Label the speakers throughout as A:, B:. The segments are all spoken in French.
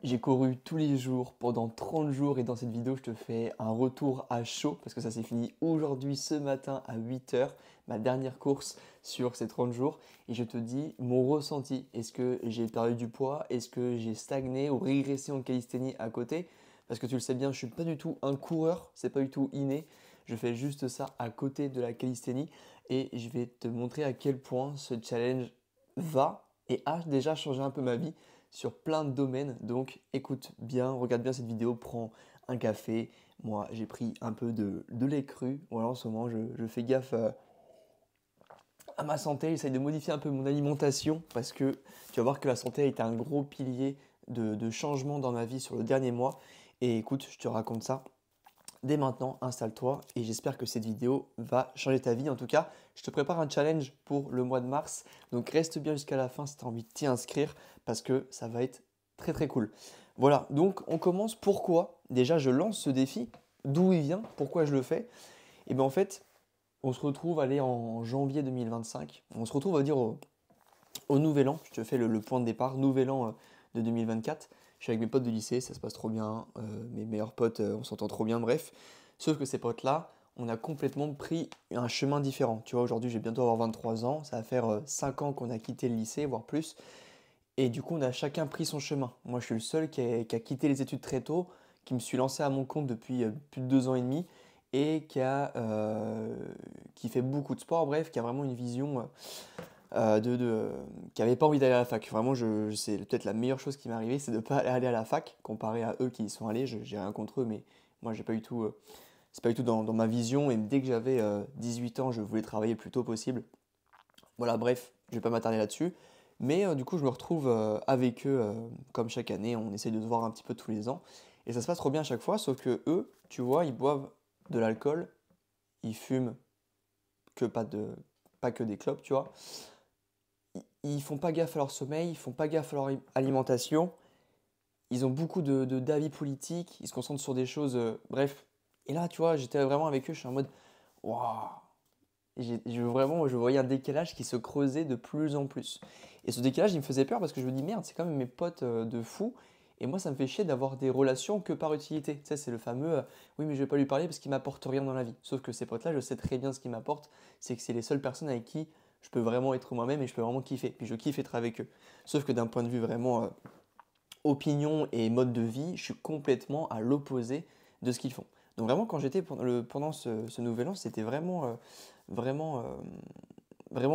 A: J'ai couru tous les jours pendant 30 jours et dans cette vidéo, je te fais un retour à chaud parce que ça s'est fini aujourd'hui, ce matin à 8 heures, ma dernière course sur ces 30 jours. Et je te dis mon ressenti. Est-ce que j'ai perdu du poids? Est-ce que j'ai stagné ou régressé en calisthénie à côté? Parce que tu le sais bien, je suis pas du tout un coureur, c'est pas du tout inné. Je fais juste ça à côté de la calisthénie et je vais te montrer à quel point ce challenge va et a déjà changé un peu ma vie sur plein de domaines. Donc écoute bien, regarde bien cette vidéo, prends un café. Moi, j'ai pris un peu de lait cru. Voilà, en ce moment, je fais gaffe à ma santé. J'essaye de modifier un peu mon alimentation parce que tu vas voir que la santé a été un gros pilier de changement dans ma vie sur le dernier mois. Et écoute, je te raconte ça. Dès maintenant, installe-toi et j'espère que cette vidéo va changer ta vie. En tout cas, je te prépare un challenge pour le mois de mars. Donc reste bien jusqu'à la fin si tu as envie de t'y inscrire parce que ça va être très très cool. Voilà, donc on commence. Pourquoi? Déjà, je lance ce défi. D'où il vient? Pourquoi je le fais? Et bien en fait, on se retrouve allez, en janvier 2025. On se retrouve, on va dire, au nouvel an. Je te fais le point de départ, nouvel an de 2024. Je suis avec mes potes de lycée, ça se passe trop bien. Mes meilleurs potes, on s'entend trop bien, bref. Sauf que ces potes-là, on a complètement pris un chemin différent. Tu vois, aujourd'hui, je vais bientôt avoir 23 ans. Ça va faire 5 ans qu'on a quitté le lycée, voire plus. Et du coup, on a chacun pris son chemin. Moi, je suis le seul qui a quitté les études très tôt, qui me suis lancé à mon compte depuis plus de 2 ans et demi et qui fait beaucoup de sport, bref, qui a vraiment une vision qui n'avait pas envie d'aller à la fac. Vraiment, c'est peut-être la meilleure chose qui m'est arrivée, c'est de ne pas aller à la fac, comparé à eux qui y sont allés. J'ai rien contre eux, mais moi, j'ai pas du tout, c'est pas du tout dans ma vision. Et dès que j'avais 18 ans, je voulais travailler le plus tôt possible. Voilà, bref, je vais pas m'attarder là-dessus. Mais du coup, je me retrouve avec eux, comme chaque année, on essaye de se voir un petit peu tous les ans. Et ça se passe trop bien à chaque fois, sauf que eux, tu vois, ils boivent de l'alcool, ils fument pas que des clopes, tu vois. Ils font pas gaffe à leur sommeil, ils font pas gaffe à leur alimentation, ils ont beaucoup d'avis politiques, ils se concentrent sur des choses, bref. Et là, tu vois, j'étais vraiment avec eux, je suis en mode, waouh, je voyais un décalage qui se creusait de plus en plus. Et ce décalage, il me faisait peur parce que je me dis, merde, c'est quand même mes potes de fou. Et moi, ça me fait chier d'avoir des relations que par utilité. Tu sais, c'est le fameux, oui, mais je vais pas lui parler parce qu'il m'apporte rien dans la vie. Sauf que ces potes-là, je sais très bien ce qu'ils m'apportent. C'est que c'est les seules personnes avec qui je peux vraiment être moi-même et je peux vraiment kiffer. Puis je kiffe être avec eux. Sauf que d'un point de vue vraiment opinion et mode de vie, je suis complètement à l'opposé de ce qu'ils font. Donc vraiment, quand j'étais pendant ce nouvel an, c'était vraiment, vraiment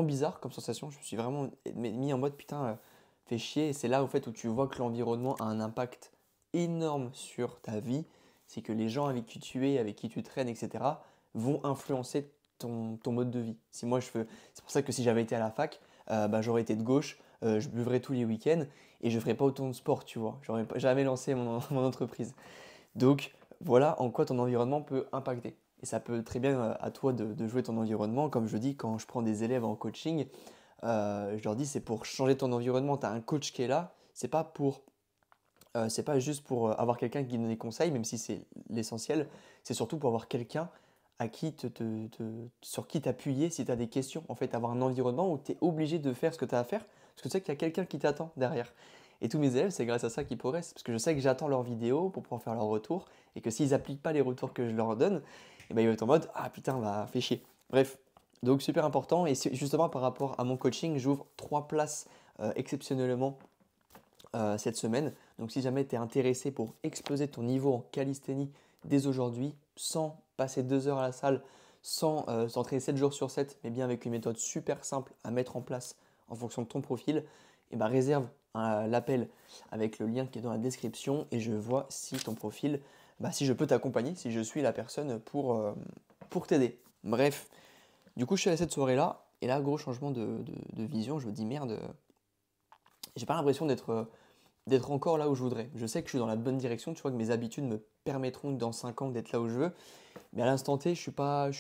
A: bizarre comme sensation. Je me suis vraiment mis en mode putain, fais chier. Et c'est là au fait où tu vois que l'environnement a un impact énorme sur ta vie. C'est que les gens avec qui tu es, avec qui tu traînes, etc., vont influencer ton mode de vie. Si moi je fais, c'est pour ça que si j'avais été à la fac, bah, j'aurais été de gauche, je buvrais tous les week-ends et je ferais pas autant de sport, tu vois. J'aurais jamais lancé mon entreprise. Donc voilà en quoi ton environnement peut impacter. Et ça peut très bien à toi de jouer ton environnement. Comme je dis, quand je prends des élèves en coaching, je leur dis c'est pour changer ton environnement. Tu as un coach qui est là, c'est pas juste pour avoir quelqu'un qui donne des conseils, même si c'est l'essentiel, c'est surtout pour avoir quelqu'un à qui sur qui t'appuyer si tu as des questions. En fait, avoir un environnement où tu es obligé de faire ce que tu as à faire, parce que tu sais qu'il y a quelqu'un qui t'attend derrière. Et tous mes élèves, c'est grâce à ça qu'ils progressent, parce que je sais que j'attends leurs vidéos pour pouvoir faire leur retour, et que s'ils n'appliquent pas les retours que je leur donne, eh ben, ils vont être en mode «Ah putain, bah fais chier». Bref, donc super important, et justement par rapport à mon coaching, j'ouvre 3 places exceptionnellement cette semaine. Donc si jamais tu es intéressé pour exploser ton niveau en calisthénie dès aujourd'hui, sans passer 2 heures à la salle, sans s'entraîner 7 jours sur 7, mais bien avec une méthode super simple à mettre en place en fonction de ton profil, et ben réserve l'appel avec le lien qui est dans la description et je vois si ton profil, bah, si je peux t'accompagner, si je suis la personne pour t'aider. Bref, du coup je suis à cette soirée-là et là gros changement de vision, je me dis merde, j'ai pas l'impression d'être encore là où je voudrais. Je sais que je suis dans la bonne direction, tu vois que mes habitudes me permettront dans 5 ans d'être là où je veux, mais à l'instant T, je sais pas,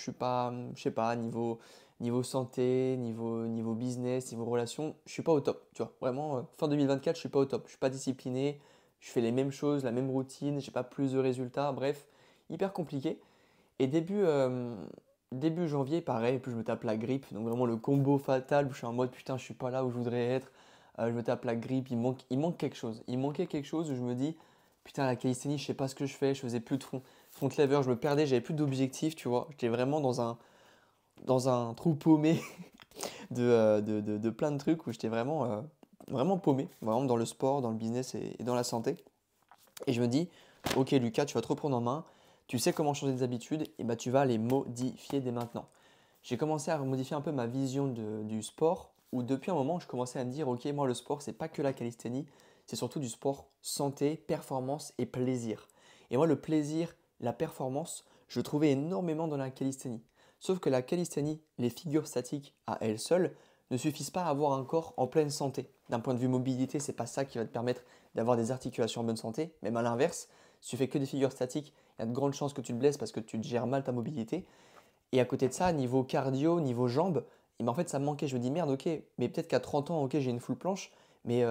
A: niveau santé, niveau business, niveau relation, je suis pas au top, tu vois. Vraiment, fin 2024, je suis pas au top, je suis pas discipliné, je fais les mêmes choses, la même routine, j'ai pas plus de résultats, bref, hyper compliqué. Et début janvier, pareil, plus je me tape la grippe, donc vraiment le combo fatal où je suis en mode putain, je suis pas là où je voudrais être. je me tape la grippe, il manque quelque chose. Il manquait quelque chose où je me dis, putain, la calisthénie, je sais pas ce que je fais, je faisais plus de front lever, je me perdais, j'avais plus d'objectifs, tu vois. J'étais vraiment dans un trou paumé de plein de trucs où j'étais vraiment paumé, vraiment dans le sport, dans le business et dans la santé. Et je me dis, ok Lucas, tu vas te reprendre en main, tu sais comment changer des habitudes, et bah tu vas les modifier dès maintenant. J'ai commencé à modifier un peu ma vision du sport, où depuis un moment, je commençais à me dire, ok, moi le sport, c'est pas que la calisthénie, c'est surtout du sport santé, performance et plaisir. Et moi, le plaisir, la performance, je le trouvais énormément dans la calisthénie. Sauf que la calisthénie, les figures statiques à elles seules, ne suffisent pas à avoir un corps en pleine santé. D'un point de vue mobilité, c'est pas ça qui va te permettre d'avoir des articulations en bonne santé. Même à l'inverse, si tu fais que des figures statiques, il y a de grandes chances que tu te blesses parce que tu gères mal ta mobilité. Et à côté de ça, niveau cardio, niveau jambes, et ben en fait ça me manquait. Je me dis merde, ok, mais peut-être qu'à 30 ans, ok, j'ai une full planche, mais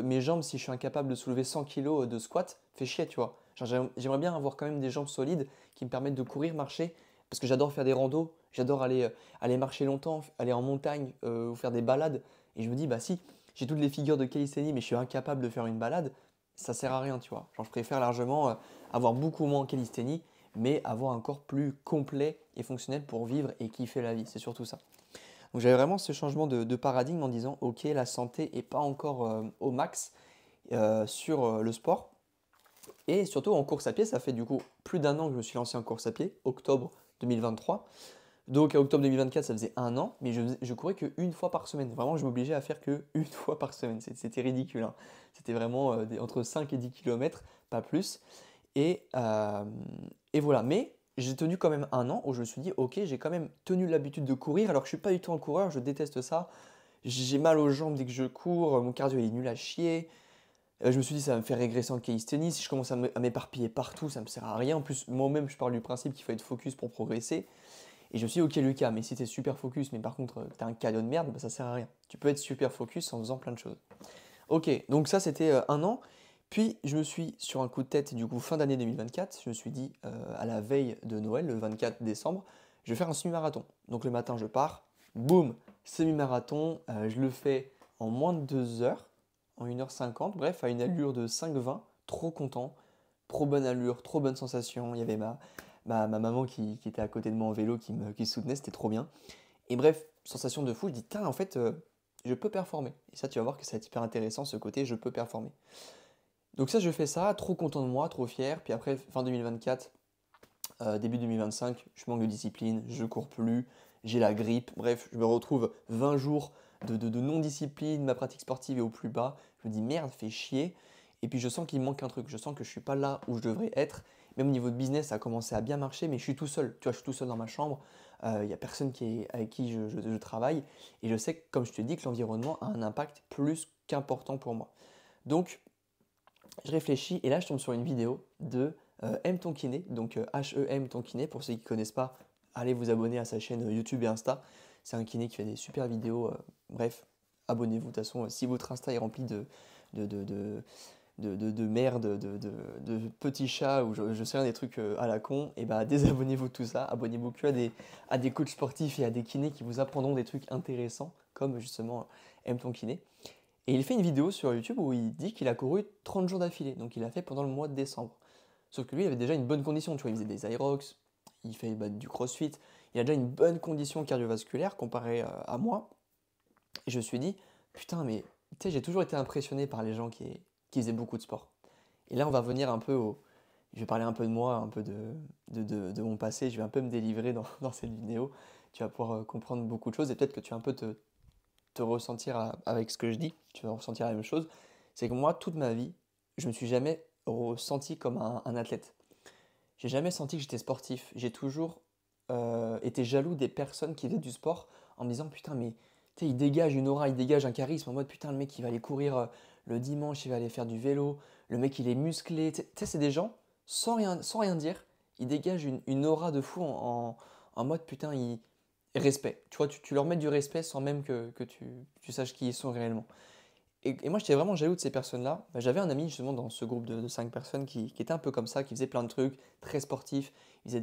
A: mes jambes, si je suis incapable de soulever 100 kilos de squat, fait chier, tu vois. Genre, j'aimerais bien avoir quand même des jambes solides qui me permettent de courir, marcher, parce que j'adore faire des randos, j'adore aller marcher longtemps, aller en montagne ou faire des balades. Et je me dis, bah si, j'ai toutes les figures de calisthénie, mais je suis incapable de faire une balade, ça sert à rien, tu vois. Genre, je préfère largement avoir beaucoup moins en calisthénie mais avoir un corps plus complet et fonctionnel pour vivre et kiffer la vie. C'est surtout ça. Donc j'avais vraiment ce changement de paradigme en disant, ok, la santé n'est pas encore au max sur le sport. Et surtout en course à pied, ça fait du coup plus d'un an que je me suis lancé en course à pied, octobre 2023. Donc à octobre 2024, ça faisait un an, mais je courais qu'une fois par semaine. Vraiment, je m'obligeais à faire qu'une fois par semaine. C'était ridicule, hein. C'était vraiment entre 5 et 10 km, pas plus. Et, euh, et voilà. Mais j'ai tenu quand même un an où je me suis dit, ok, j'ai quand même tenu l'habitude de courir alors que je suis pas du tout un coureur, je déteste ça. J'ai mal aux jambes dès que je cours, mon cardio il est nul à chier. Je me suis dit, ça va me faire régresser en calisthenics. Si je commence à m'éparpiller partout, ça me sert à rien. En plus, moi-même, je parle du principe qu'il faut être focus pour progresser. Et je me suis dit, ok Lucas, mais si tu es super focus, mais par contre, tu as un cadeau de merde, bah, ça sert à rien. Tu peux être super focus en faisant plein de choses. Ok, donc ça c'était un an. Puis je me suis, sur un coup de tête, du coup fin d'année 2024, je me suis dit à la veille de Noël, le 24 décembre, je vais faire un semi-marathon. Donc le matin je pars, boum, semi-marathon, je le fais en moins de 2 heures, en 1h50, bref, à une allure de 5,20, trop content, trop bonne allure, trop bonne sensation. Il y avait ma maman qui était à côté de moi en vélo qui soutenait, c'était trop bien. Et bref, sensation de fou, je dis, tiens, en fait, je peux performer. Et ça, tu vas voir que ça va être hyper intéressant, ce côté, je peux performer. Donc ça, je fais ça, trop content de moi, trop fier. Puis après, fin 2024, début 2025, je manque de discipline, je cours plus, j'ai la grippe. Bref, je me retrouve 20 jours de non-discipline, ma pratique sportive est au plus bas. Je me dis, merde, fait chier. Et puis je sens qu'il me manque un truc, je sens que je ne suis pas là où je devrais être. Même au niveau de business, ça a commencé à bien marcher, mais je suis tout seul. Tu vois, je suis tout seul dans ma chambre. Il n'y a personne avec qui je travaille. Et je sais, comme je te dis, que l'environnement a un impact plus qu'important pour moi. Donc, je réfléchis et là, je tombe sur une vidéo de M ton kiné, donc HEM ton kiné. Pour ceux qui ne connaissent pas, allez vous abonner à sa chaîne YouTube et Insta. C'est un kiné qui fait des super vidéos. Bref, abonnez-vous. De toute façon, si votre Insta est rempli de, de, de, de merde, de petits chats ou je sais rien, des trucs à la con, et bah désabonnez-vous de tout ça. Abonnez-vous que à des coachs sportifs et à des kinés qui vous apprendront des trucs intéressants, comme justement M ton kiné. Et il fait une vidéo sur YouTube où il dit qu'il a couru 30 jours d'affilée, donc il a fait pendant le mois de décembre. Sauf que lui, il avait déjà une bonne condition, tu vois, il faisait des aerox, il fait du crossfit, il a déjà une bonne condition cardiovasculaire comparée à moi. Et je me suis dit, putain, mais tu sais, j'ai toujours été impressionné par les gens qui faisaient beaucoup de sport. Et là, on va venir un peu au. Je vais parler un peu de moi, un peu de mon passé, je vais un peu me délivrer dans cette vidéo. Tu vas pouvoir comprendre beaucoup de choses et peut-être que tu vas un peu te ressentir avec ce que je dis, tu vas ressentir la même chose. C'est que moi, toute ma vie, je me suis jamais ressenti comme un athlète. J'ai jamais senti que j'étais sportif. J'ai toujours été jaloux des personnes qui faisaient du sport en me disant putain, mais tu sais, il dégage une aura, il dégage un charisme en mode putain, le mec il va aller courir le dimanche, il va aller faire du vélo, le mec il est musclé. Tu sais, c'est des gens sans rien dire, ils dégagent une aura de fou en mode putain, respect. Tu vois, tu leur mets du respect sans même que tu saches qui ils sont réellement. Et moi, j'étais vraiment jaloux de ces personnes-là. Bah, j'avais un ami justement dans ce groupe de 5 personnes qui était un peu comme ça, qui faisait plein de trucs, très sportifs. Il faisait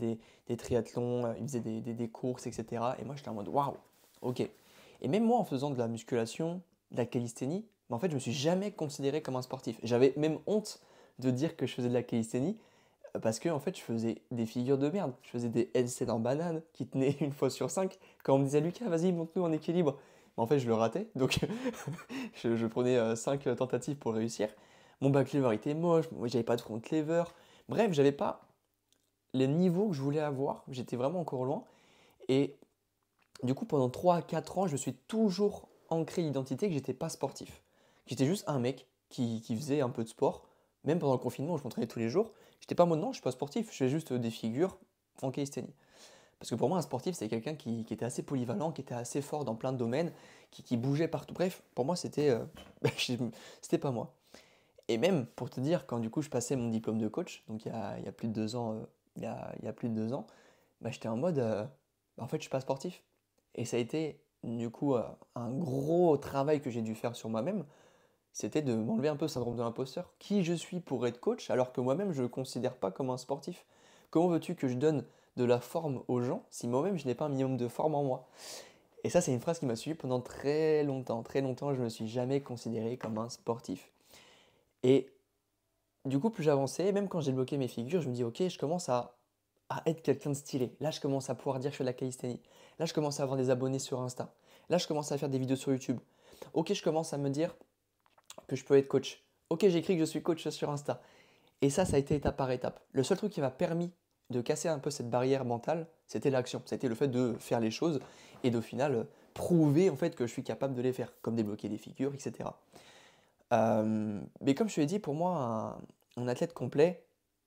A: des triathlons, il faisait des courses, etc. Et moi, j'étais en mode waouh, ok. Et même moi, en faisant de la musculation, de la calisthénie, Mais en fait, je me suis jamais considéré comme un sportif. J'avais même honte de dire que je faisais de la calisthénie parce que en fait, je faisais des figures de merde. Je faisais des headsets en banane qui tenaient une fois sur cinq. Quand on me disait Lucas, vas-y, monte-nous en équilibre. Mais en fait, je le ratais. Donc, je prenais 5 tentatives pour réussir. Mon back lever était moche. Moi, j'avais pas de front lever. Bref, j'avais pas les niveaux que je voulais avoir. J'étais vraiment encore loin. Et du coup, pendant 3 à 4 ans, je me suis toujours ancré l'identité que j'étais pas sportif. J'étais juste un mec qui faisait un peu de sport. Même pendant le confinement, je m'entraînais tous les jours. J'étais pas en mode non, je suis pas sportif, je fais juste des figures en calisthénie. Parce que pour moi, un sportif, c'est quelqu'un qui était assez polyvalent, qui était assez fort dans plein de domaines, qui bougeait partout. Bref, pour moi, c'était pas moi. Et même, pour te dire, quand du coup je passais mon diplôme de coach, donc il y a plus de 2 ans, il y a plus de 2 ans, bah, j'étais en mode, en fait, je suis pas sportif. Et ça a été, du coup, un gros travail que j'ai dû faire sur moi-même, c'était de m'enlever un peu le syndrome de l'imposteur. Qui je suis pour être coach alors que moi-même je ne me considère pas comme un sportif? Comment veux-tu que je donne de la forme aux gens si moi-même je n'ai pas un minimum de forme en moi? Et ça, c'est une phrase qui m'a suivi pendant très longtemps. Très longtemps, je ne me suis jamais considéré comme un sportif. Et du coup, plus j'avançais, même quand j'ai bloqué mes figures, je me dis, ok, je commence à être quelqu'un de stylé. Là, je commence à pouvoir dire que je fais de la calisthénie. Là, je commence à avoir des abonnés sur Insta. Là, je commence à faire des vidéos sur YouTube. Ok, je commence à me dire que je peux être coach. Ok, j'écris que je suis coach sur Insta. Et ça a été étape par étape. Le seul truc qui m'a permis de casser un peu cette barrière mentale, c'était l'action. C'était le fait de faire les choses et d'au final prouver en fait que je suis capable de les faire, comme débloquer des figures, etc. Mais comme je te l'ai dit, pour moi, un athlète complet,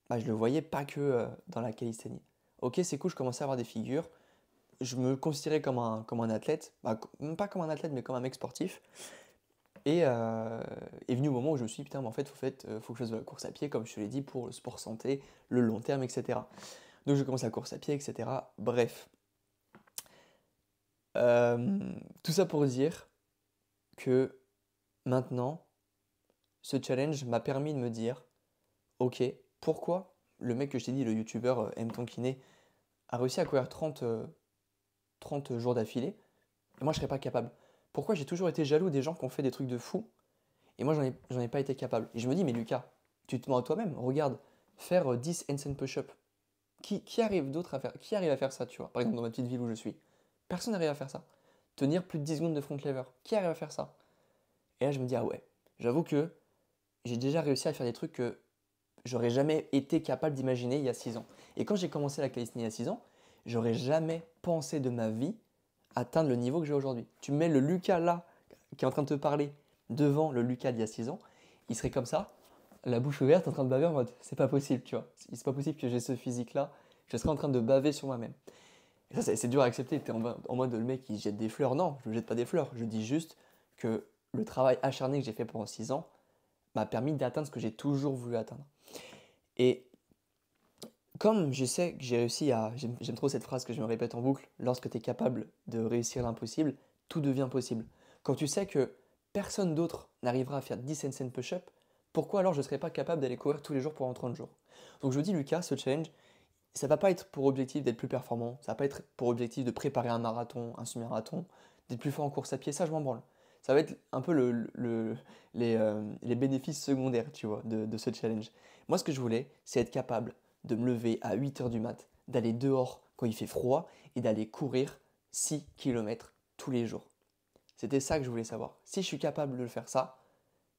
A: bah, je le voyais pas que dans la calisthénie. Ok, c'est cool, je commençais à avoir des figures. Je me considérais comme un athlète, bah, même pas comme un athlète, mais comme un mec sportif. Et est venu le moment où je me suis dit, putain, mais en fait, faut que je fasse de la course à pied, comme je te l'ai dit, pour le sport santé, le long terme, etc. Donc, je commence la course à pied, etc. Bref. Euh, Tout ça pour dire que maintenant, ce challenge m'a permis de me dire, ok, pourquoi le mec que je t'ai dit, le youtubeur M. Tonkiné, a réussi à courir 30 jours d'affilée, et moi, je serais pas capable. Pourquoi j'ai toujours été jaloux des gens qui ont fait des trucs de fou. Et moi, j'en ai pas été capable. Et je me dis, mais Lucas, tu te mens à toi-même. Regarde, faire 10 handstand push-up. Qui arrive d'autre à faire, qui arrive à faire ça, tu vois? Par exemple, dans ma petite ville où je suis. Personne n'arrive à faire ça. Tenir plus de 10 secondes de front lever. Qui arrive à faire ça? Et là, je me dis, ah ouais, j'avoue que j'ai déjà réussi à faire des trucs que j'aurais jamais été capable d'imaginer il y a 6 ans. Et quand j'ai commencé la calisthénie il y a 6 ans, j'aurais jamais pensé de ma vie atteindre le niveau que j'ai aujourd'hui. Tu mets le Lucas là, qui est en train de te parler, devant le Lucas d'il y a 6 ans, il serait comme ça, la bouche ouverte, en train de baver en mode c'est pas possible, tu vois. C'est pas possible que j'ai ce physique-là, je serais en train de baver sur moi-même. Et ça, c'est dur à accepter. T'es en mode le mec qui jette des fleurs. Non, je ne jette pas des fleurs. Je dis juste que le travail acharné que j'ai fait pendant 6 ans m'a permis d'atteindre ce que j'ai toujours voulu atteindre. Et comme je sais que j'ai réussi à. J'aime trop cette phrase que je me répète en boucle. Lorsque tu es capable de réussir l'impossible, tout devient possible. Quand tu sais que personne d'autre n'arrivera à faire 10 handstand push-up, pourquoi alors je ne serais pas capable d'aller courir tous les jours pendant 30 jours? Donc je dis, Lucas, ce challenge, ça va pas être pour objectif d'être plus performant, ça va pas être pour objectif de préparer un marathon, un semi-marathon, d'être plus fort en course à pied, ça je m'en branle. Ça va être un peu les bénéfices secondaires, tu vois, de ce challenge. Moi, ce que je voulais, c'est être capable de me lever à 8 heures du mat, d'aller dehors quand il fait froid et d'aller courir 6 km tous les jours. C'était ça que je voulais savoir. Si je suis capable de faire ça,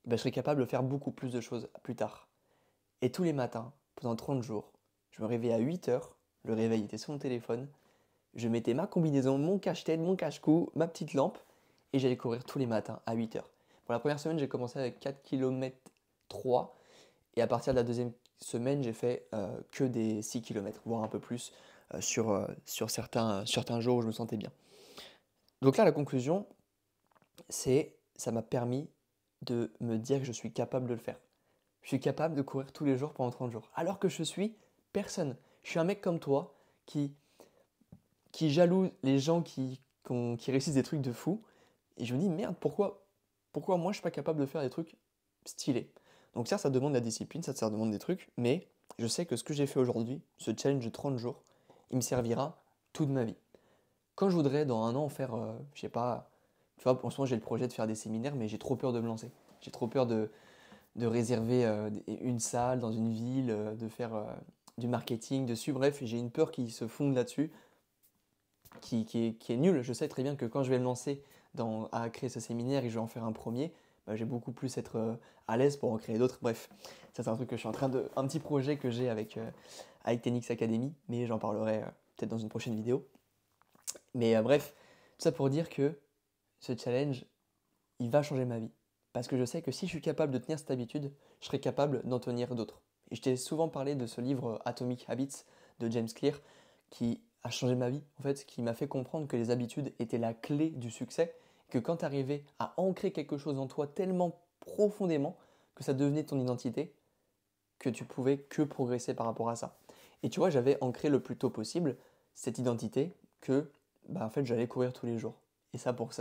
A: ben, je serai capable de faire beaucoup plus de choses plus tard. Et tous les matins, pendant 30 jours, je me réveillais à 8 heures, le réveil était sur mon téléphone, je mettais ma combinaison, mon cache-tête, mon cache-cou, ma petite lampe, et j'allais courir tous les matins à 8 heures. Pour la première semaine, j'ai commencé avec 4 km 3, et à partir de la deuxième semaine, j'ai fait que des 6 km, voire un peu plus, sur certains jours où je me sentais bien. Donc là, la conclusion, c'est ça m'a permis de me dire que je suis capable de le faire. Je suis capable de courir tous les jours pendant 30 jours. Alors que je suis personne. Je suis un mec comme toi qui, qui jalouse les gens qui réussissent des trucs de fou. Et je me dis, merde, pourquoi moi je suis pas capable de faire des trucs stylés? Donc ça demande de la discipline, ça demande des trucs. Mais je sais que ce que j'ai fait aujourd'hui, ce challenge de 30 jours, il me servira toute ma vie. Quand je voudrais dans un an faire, je sais pas, tu vois, en ce moment j'ai le projet de faire des séminaires, mais j'ai trop peur de me lancer. J'ai trop peur de réserver une salle dans une ville, de faire du marketing dessus. Bref, j'ai une peur qui se fonde là-dessus, qui est nulle. Je sais très bien que quand je vais me lancer à créer ce séminaire et je vais en faire un premier, bah, je vais beaucoup plus être à l'aise pour en créer d'autres. Bref, ça c'est un truc que je suis en train de... Un petit projet que j'ai avec Tenix Academy, mais j'en parlerai peut-être dans une prochaine vidéo. Mais bref, tout ça pour dire que ce challenge, il va changer ma vie. Parce que je sais que si je suis capable de tenir cette habitude, je serai capable d'en tenir d'autres. Et je t'ai souvent parlé de ce livre Atomic Habits de James Clear qui a changé ma vie, en fait, qui m'a fait comprendre que les habitudes étaient la clé du succès, que quand tu arrivais à ancrer quelque chose en toi tellement profondément que ça devenait ton identité, que tu pouvais que progresser par rapport à ça. Et tu vois, j'avais ancré le plus tôt possible cette identité que bah, en fait, j'allais courir tous les jours. Et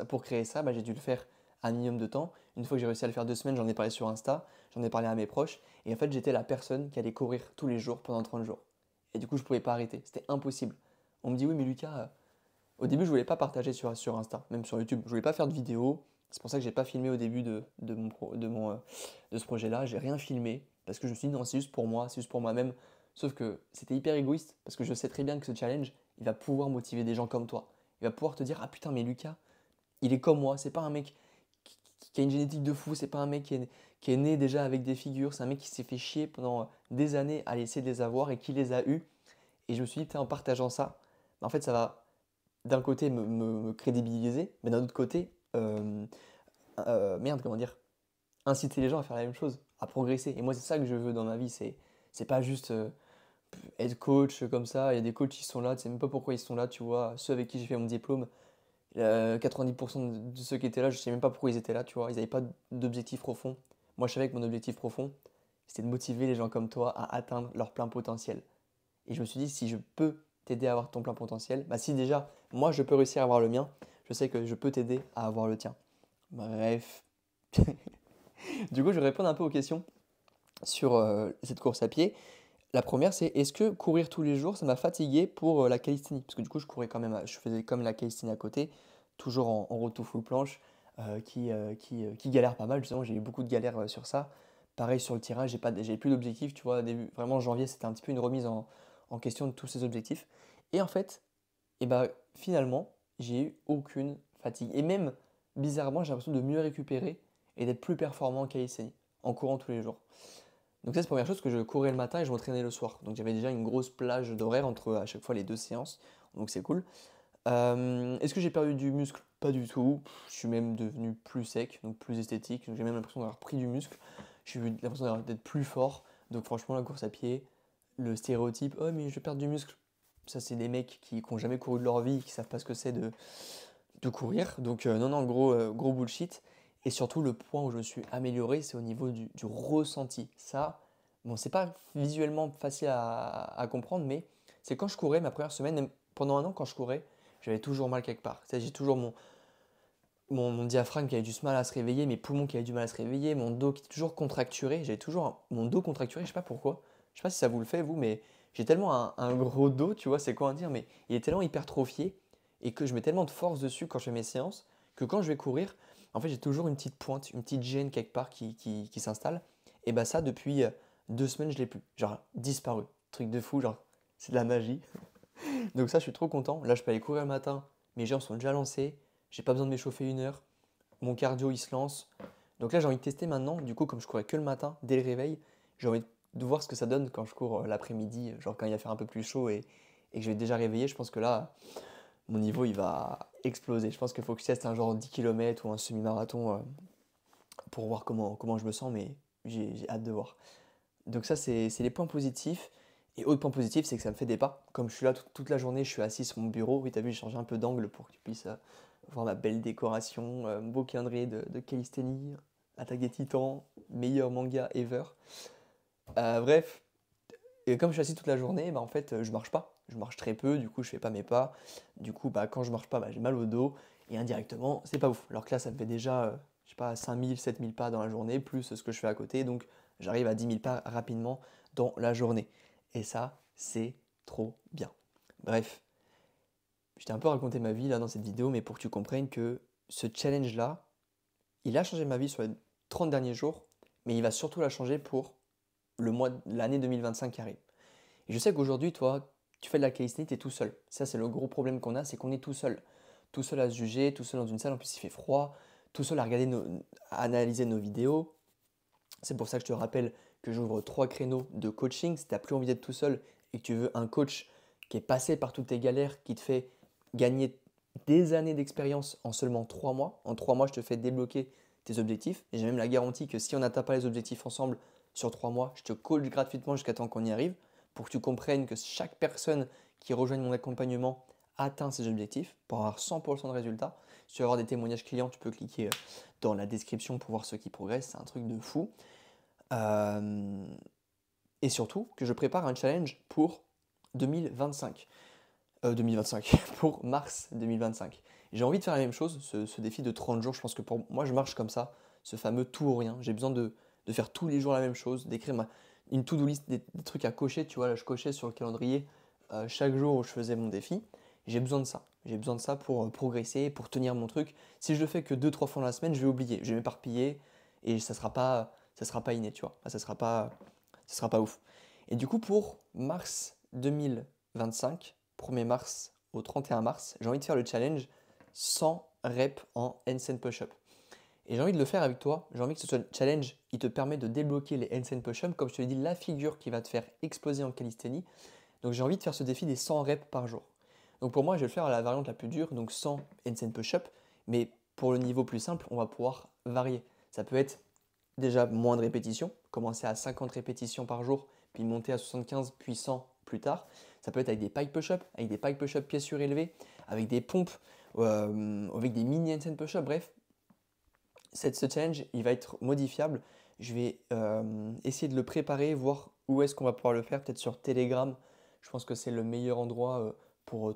A: pour créer ça, bah, j'ai dû le faire un minimum de temps. Une fois que j'ai réussi à le faire 2 semaines, j'en ai parlé sur Insta, j'en ai parlé à mes proches. Et en fait, j'étais la personne qui allait courir tous les jours pendant 30 jours. Et du coup, je ne pouvais pas arrêter. C'était impossible. On me dit, oui, mais Lucas, au début, je ne voulais pas partager sur Insta, même sur YouTube. Je ne voulais pas faire de vidéos. C'est pour ça que je n'ai pas filmé au début de ce projet-là. J'ai rien filmé parce que je me suis dit, non, c'est juste pour moi, c'est juste pour moi-même. Sauf que c'était hyper égoïste parce que je sais très bien que ce challenge, il va pouvoir motiver des gens comme toi. Il va pouvoir te dire, ah putain, mais Lucas, il est comme moi. C'est pas un mec qui a une génétique de fou. C'est pas un mec qui est né déjà avec des figures. C'est un mec qui s'est fait chier pendant des années à essayer de les avoir et qui les a eus. Et je me suis dit, en partageant ça, en fait, ça va d'un côté me crédibiliser, mais d'un autre côté, merde, comment dire, inciter les gens à faire la même chose, à progresser. Et moi, c'est ça que je veux dans ma vie. C'est pas juste être coach comme ça. Il y a des coachs qui sont là, tu sais même pas pourquoi ils sont là, tu vois. Ceux avec qui j'ai fait mon diplôme, 90% de ceux qui étaient là, je sais même pas pourquoi ils étaient là, tu vois. Ils n'avaient pas d'objectif profond. Moi, je savais que mon objectif profond, c'était de motiver les gens comme toi à atteindre leur plein potentiel. Et je me suis dit, si je peux t'aider à avoir ton plein potentiel, bah si déjà, moi, je peux réussir à avoir le mien, je sais que je peux t'aider à avoir le tien. Bref. Du coup, je vais répondre un peu aux questions sur cette course à pied. La première, c'est est-ce que courir tous les jours, ça m'a fatigué pour la calisthénie? Parce que du coup, je courais quand même, je faisais comme la calisthénie à côté, toujours en road to full planche, qui galère pas mal. Justement, j'ai eu beaucoup de galères sur ça. Pareil sur le tirage, j'ai plus d'objectifs. Tu vois, début, vraiment janvier, c'était un petit peu une remise en question de tous ces objectifs. Et en fait, finalement, j'ai eu aucune fatigue. Et même, bizarrement, j'ai l'impression de mieux récupérer et d'être plus performant en calisthénie, en courant tous les jours. Donc ça, c'est la première chose que je courais le matin et je m'entraînais le soir. Donc j'avais déjà une grosse plage d'horaire entre à chaque fois les deux séances. Donc c'est cool. Est-ce que j'ai perdu du muscle? Pas du tout. Je suis même devenu plus sec, donc plus esthétique. Donc j'ai même l'impression d'avoir pris du muscle. J'ai eu l'impression d'être plus fort. Donc franchement, la course à pied, le stéréotype, oh mais je vais perdre du muscle. Ça, c'est des mecs qui n'ont jamais couru de leur vie, qui savent pas ce que c'est de courir. Donc non, non, gros bullshit. Et surtout, le point où je me suis amélioré, c'est au niveau du ressenti. Ça, bon, c'est pas visuellement facile à comprendre, mais c'est quand je courais, ma première semaine, même pendant un an, quand je courais, j'avais toujours mal quelque part. J'ai toujours mon diaphragme qui avait du mal à se réveiller, mes poumons qui avaient du mal à se réveiller, mon dos qui était toujours contracturé. J'avais toujours mon dos contracturé, je sais pas pourquoi. Je sais pas si ça vous le fait, vous, mais j'ai tellement un gros dos, tu vois, c'est quoi à dire, mais il est tellement hypertrophié et que je mets tellement de force dessus quand je fais mes séances que quand je vais courir, en fait, j'ai toujours une petite pointe, une petite gêne quelque part qui s'installe. Et bah, ça, depuis 2 semaines, je l'ai plus. Genre, disparu. Truc de fou, genre, c'est de la magie. Donc, ça, je suis trop content. Là, je peux aller courir le matin. Mes jambes sont déjà lancées. J'ai pas besoin de m'échauffer 1 heure. Mon cardio, il se lance. Donc là, j'ai envie de tester maintenant. Du coup, comme je courais que le matin, dès le réveil, j'ai envie de voir ce que ça donne quand je cours l'après-midi, genre quand il va faire un peu plus chaud et que je vais déjà réveiller. Je pense que là, mon niveau, il va exploser. Je pense qu'il faut que je teste un genre 10 km ou un semi-marathon pour voir comment je me sens, mais j'ai hâte de voir. Donc ça, c'est les points positifs. Et autre point positif, c'est que ça me fait des pas. Comme je suis là toute la journée, je suis assis sur mon bureau. Oui, t'as vu, j'ai changé un peu d'angle pour que tu puisses voir ma belle décoration, beau calendrier de calisthénie, Attaque des Titans, meilleur manga ever. Bref, et comme je suis assis toute la journée, bah en fait, je marche pas. Je marche très peu, du coup, je fais pas mes pas. Du coup, bah, quand je marche pas, bah, j'ai mal au dos. Et indirectement, c'est pas ouf. Alors que là, ça me fait déjà, je sais pas, 5000, 7000 pas dans la journée, plus ce que je fais à côté. Donc, j'arrive à 10 000 pas rapidement dans la journée. Et ça, c'est trop bien. Bref, je t'ai un peu raconté ma vie là dans cette vidéo, mais pour que tu comprennes que ce challenge-là, il a changé ma vie 30 derniers jours, mais il va surtout la changer pour l'année 2025 qui arrive. Et je sais qu'aujourd'hui, toi, tu fais de la calisthénie, tu es tout seul. Ça, c'est le gros problème qu'on a, c'est qu'on est tout seul. Tout seul à se juger, tout seul dans une salle, en plus il fait froid, tout seul à regarder à analyser nos vidéos. C'est pour ça que je te rappelle que j'ouvre 3 créneaux de coaching. Si tu n'as plus envie d'être tout seul et que tu veux un coach qui est passé par toutes tes galères, qui te fait gagner des années d'expérience en seulement 3 mois. En 3 mois, je te fais débloquer tes objectifs. Et j'ai même la garantie que si on n'atteint pas les objectifs ensemble sur 3 mois, je te coach gratuitement jusqu'à temps qu'on y arrive pour que tu comprennes que chaque personne qui rejoigne mon accompagnement atteint ses objectifs pour avoir 100% de résultats. Si tu veux avoir des témoignages clients, tu peux cliquer dans la description pour voir ceux qui progressent. C'est un truc de fou. Et surtout que je prépare un challenge pour 2025. 2025, pour mars 2025. J'ai envie de faire la même chose, ce défi de 30 jours. Je pense que pour moi, je marche comme ça, ce fameux tout ou rien. J'ai besoin de faire tous les jours la même chose, d'écrire une to-do list, des trucs à cocher. Tu vois, là, je cochais sur le calendrier chaque jour où je faisais mon défi. J'ai besoin de ça. J'ai besoin de ça pour progresser, pour tenir mon truc. Si je le fais que 2-3 fois dans la semaine, je vais oublier, je vais m'éparpiller et ça sera pas inné, tu vois. Ça sera pas ouf. Et du coup, pour mars 2025, 1er mars au 31 mars, j'ai envie de faire le challenge 100 reps en handstand push-up. Et j'ai envie de le faire avec toi. J'ai envie que ce soit le challenge qui te permet de débloquer les handstand push-up. Comme je te l'ai dit, la figure qui va te faire exploser en calisthénie. Donc j'ai envie de faire ce défi des 100 reps par jour. Donc pour moi, je vais le faire à la variante la plus dure, donc 100 handstand push-up. Mais pour le niveau plus simple, on va pouvoir varier. Ça peut être déjà moins de répétitions, commencer à 50 répétitions par jour, puis monter à 75, puis 100 plus tard. Ça peut être avec des pike push-up, avec des pike push-up pieds surélevés, avec des pompes, avec des mini handstand push-up. Bref, ce challenge, il va être modifiable. Je vais essayer de le préparer, voir où est-ce qu'on va pouvoir le faire, peut-être sur Telegram. Je pense que c'est le meilleur endroit pour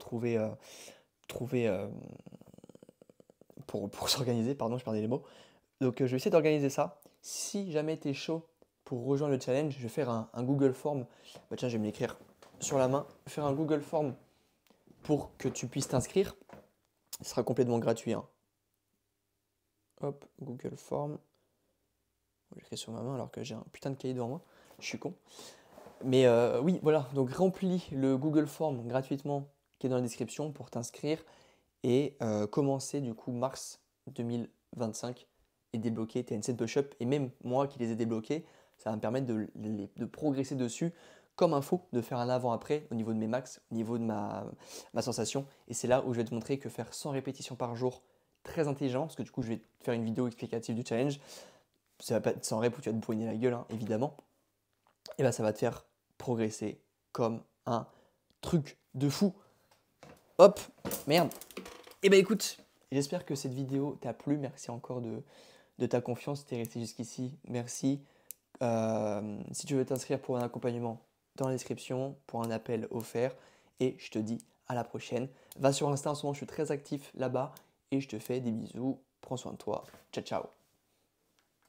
A: pour s'organiser. Pardon, je perdais les mots. Donc je vais essayer d'organiser ça. Si jamais tu es chaud pour rejoindre le challenge, je vais faire un Google Form. Bah, tiens, je vais me l'écrire sur la main. Faire un Google Form pour que tu puisses t'inscrire. Ce sera complètement gratuit, hein. Hop, Google Form. J'écris sur ma main alors que j'ai un putain de cahier devant moi. Je suis con. Mais oui, voilà. Donc remplis le Google Form gratuitement qui est dans la description pour t'inscrire et commencer du coup mars 2025 et débloquer tes handstand push-up. Et même moi qui les ai débloqués, ça va me permettre de progresser dessus comme info, de faire un avant-après au niveau de mes max, au niveau de ma sensation. Et c'est là où je vais te montrer que faire 100 répétitions par jour, très intelligent, parce que du coup je vais te faire une vidéo explicative du challenge. Ça va pas être 100 reps où tu vas te brûler la gueule, hein, évidemment. Et bien ça va te faire progresser comme un truc de fou. Hop, merde. Et ben écoute, j'espère que cette vidéo t'a plu. Merci encore de ta confiance. Si tu es resté jusqu'ici, merci. Si tu veux t'inscrire pour un accompagnement, dans la description, pour un appel offert. Et je te dis à la prochaine. Va sur Insta en ce moment, je suis très actif là-bas. Et je te fais des bisous. Prends soin de toi. Ciao, ciao.